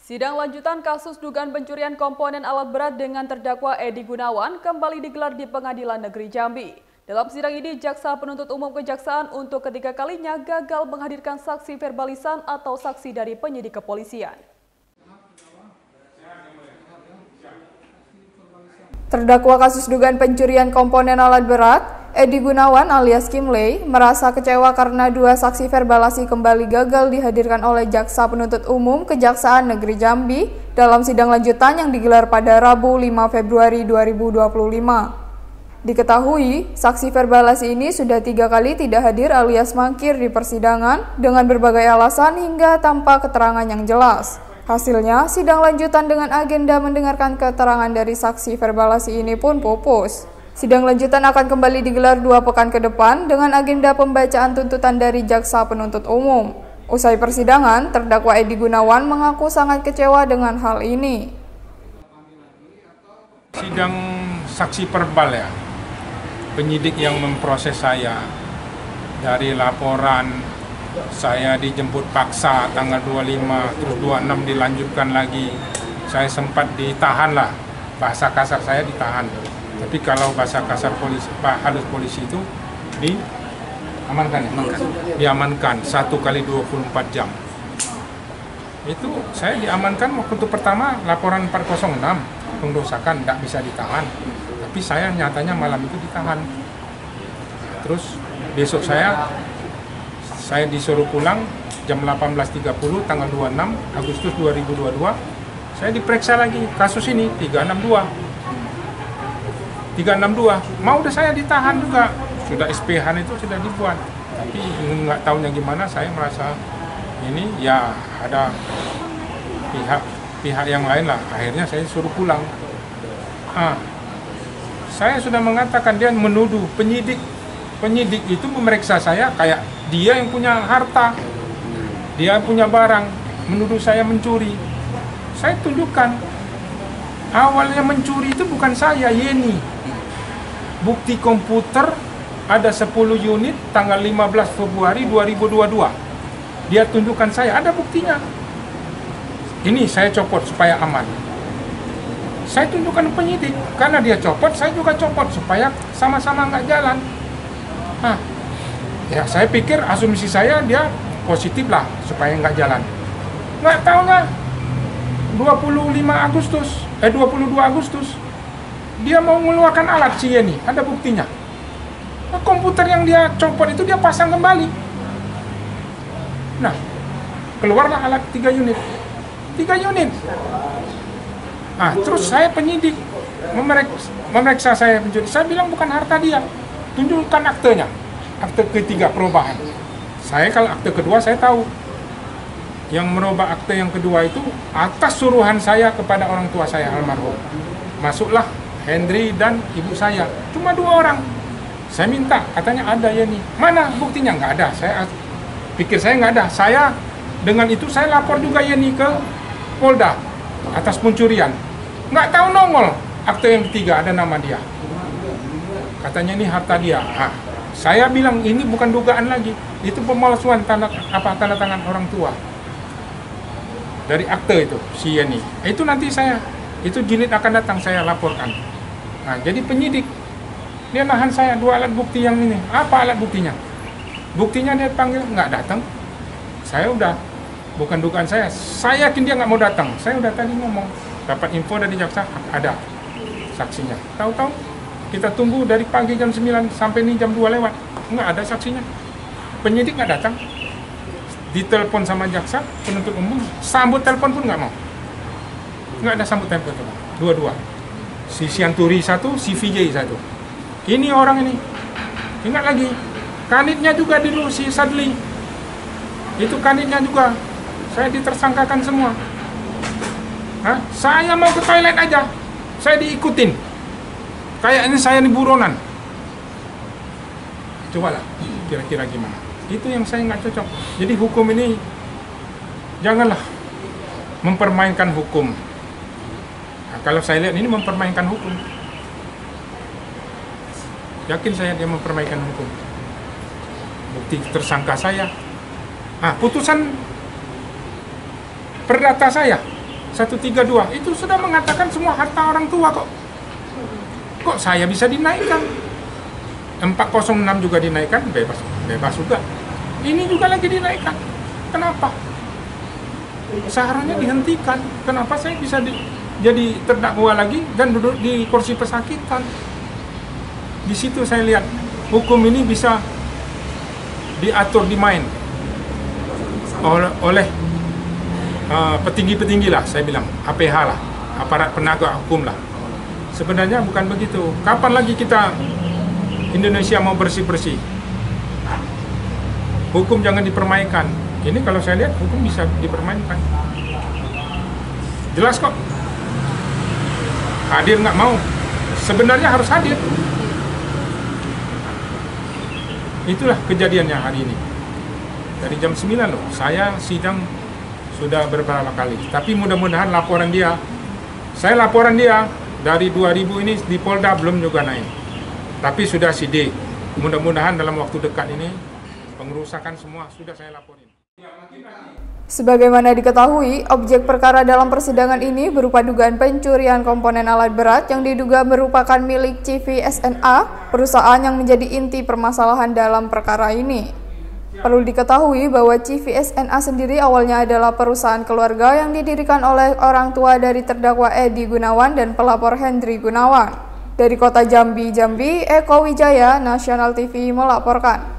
Sidang lanjutan kasus dugaan pencurian komponen alat berat dengan terdakwa Edi Gunawan kembali digelar di Pengadilan Negeri Jambi. Dalam sidang ini, Jaksa Penuntut Umum Kejaksaan untuk ketiga kalinya gagal menghadirkan saksi verbalisan atau saksi dari penyidik kepolisian. Terdakwa kasus dugaan pencurian komponen alat berat, Edi Gunawan alias Kimley, merasa kecewa karena dua saksi verbalasi kembali gagal dihadirkan oleh Jaksa Penuntut Umum Kejaksaan Negeri Jambi dalam sidang lanjutan yang digelar pada Rabu 5 Februari 2025. Diketahui, saksi verbalasi ini sudah 3 kali tidak hadir alias mangkir di persidangan dengan berbagai alasan hingga tanpa keterangan yang jelas. Hasilnya, sidang lanjutan dengan agenda mendengarkan keterangan dari saksi verbalasi ini pun pupus. Sidang lanjutan akan kembali digelar 2 pekan ke depan dengan agenda pembacaan tuntutan dari Jaksa Penuntut Umum. Usai persidangan, terdakwa Edi Gunawan mengaku sangat kecewa dengan hal ini. Sidang saksi verbal ya, penyidik yang memproses saya dari laporan saya dijemput paksa tanggal 25, terus 26 dilanjutkan lagi. Saya sempat ditahan lah, bahasa kasar saya ditahan. Tapi kalau bahasa kasar polisi, halus polisi itu diamankan ya? Diamankan 1 kali 24 jam. Itu saya diamankan waktu itu pertama laporan 406, pengrusakan, tidak bisa ditahan. Tapi saya nyatanya malam itu ditahan. Terus besok saya disuruh pulang jam 18.30 tanggal 26 Agustus 2022. Saya diperiksa lagi kasus ini 362. Mau udah saya ditahan juga. Sudah SPH itu sudah dibuat. Tapi nggak tahunya gimana, saya merasa ini ya ada pihak yang lain lah. Akhirnya saya suruh pulang. Saya sudah mengatakan dia menuduh penyidik itu memeriksa saya kayak dia yang punya harta, dia punya barang, menuduh saya mencuri. Saya tunjukkan, awalnya mencuri itu bukan saya, Yeni. Bukti komputer ada 10 unit tanggal 15 Februari 2022. Dia tunjukkan saya, ada buktinya. Ini saya copot supaya aman. Saya tunjukkan penyidik, karena dia copot, saya juga copot supaya sama-sama nggak jalan. Ya saya pikir asumsi saya dia positif lah supaya nggak jalan. Nggak taunya 22 Agustus dia mau mengeluarkan alat si Yeni, ada buktinya. Komputer yang dia copot itu dia pasang kembali. Nah, keluarlah alat 3 unit. Terus saya penyidik memeriksa saya pencuri. Saya bilang bukan harta dia. Tunjukkan aktenya. Akte ketiga perubahan. Saya kalau akte kedua saya tahu. Yang merubah akte yang kedua itu atas suruhan saya kepada orang tua saya almarhum. Masuklah Hendri dan ibu saya. Cuma 2 orang. Saya minta, katanya ada ya nih. Mana buktinya? Nggak ada. Saya pikir saya nggak ada. Saya dengan itu saya lapor juga ya nih ke Polda atas pencurian. Nggak tahu nongol. Akte yang ketiga ada nama dia. Katanya ini harta dia. Saya bilang ini bukan dugaan lagi, itu pemalsuan tanda tangan orang tua dari akte itu si Yeni. Itu nanti itu jilid akan datang saya laporkan. Jadi penyidik dia nahan saya 2 alat bukti yang ini. Apa alat buktinya? Buktinya dia panggil nggak datang. Saya udah bukan dugaan saya yakin dia nggak mau datang. Saya udah tadi ngomong, dapat info dari jaksa ada saksinya. Tahu-tahu kita tunggu dari pagi jam 9 sampai ini jam 2 lewat. Nggak ada saksinya. Penyidik nggak datang. Ditelepon sama jaksa penuntut umum, sambut telepon pun nggak mau. Nggak ada sambut telepon. Dua-dua. Si Sianturi 1, si VJ 1. Ini orang ini. Ingat lagi. Kanitnya juga dulu si Sadli. Itu kanitnya juga. Saya ditersangkakan semua. Saya mau ke toilet aja. Saya diikutin. Kayak ini saya nih buronan. Cobalah, kira-kira gimana? Itu yang saya nggak cocok. Jadi hukum ini janganlah mempermainkan hukum. Kalau saya lihat ini mempermainkan hukum. Yakin saya dia mempermainkan hukum. Bukti tersangka saya. Putusan perdata saya 132 itu sudah mengatakan semua harta orang tua kok. Kok saya bisa dinaikkan? 406 juga dinaikkan, bebas juga. Ini juga lagi dinaikkan. Kenapa? Seharusnya dihentikan. Kenapa saya bisa jadi terdakwa lagi dan duduk di kursi pesakitan? Di situ saya lihat hukum ini bisa diatur, dimain oleh petinggi-petinggi lah, saya bilang APH lah, aparat penegak hukum lah. Sebenarnya bukan begitu. Kapan lagi kita Indonesia mau bersih-bersih? Hukum jangan dipermainkan. Ini kalau saya lihat hukum bisa dipermainkan. Jelas kok. Hadir nggak mau. Sebenarnya harus hadir. Itulah kejadiannya hari ini. Dari jam 9 loh, saya sidang sudah beberapa kali. Tapi mudah-mudahan laporan dia, saya laporan dia dari 2000 ini di Polda belum juga naik. Tapi sudah sidik. Mudah-mudahan dalam waktu dekat ini pengerusakan semua sudah saya laporin. Sebagaimana diketahui, objek perkara dalam persidangan ini berupa dugaan pencurian komponen alat berat yang diduga merupakan milik CV SNA, perusahaan yang menjadi inti permasalahan dalam perkara ini. Perlu diketahui bahwa CV SNA sendiri awalnya adalah perusahaan keluarga yang didirikan oleh orang tua dari terdakwa Edi Gunawan dan pelapor Hendri Gunawan. Dari kota Jambi, Eko Wijaya, Nasional TV melaporkan.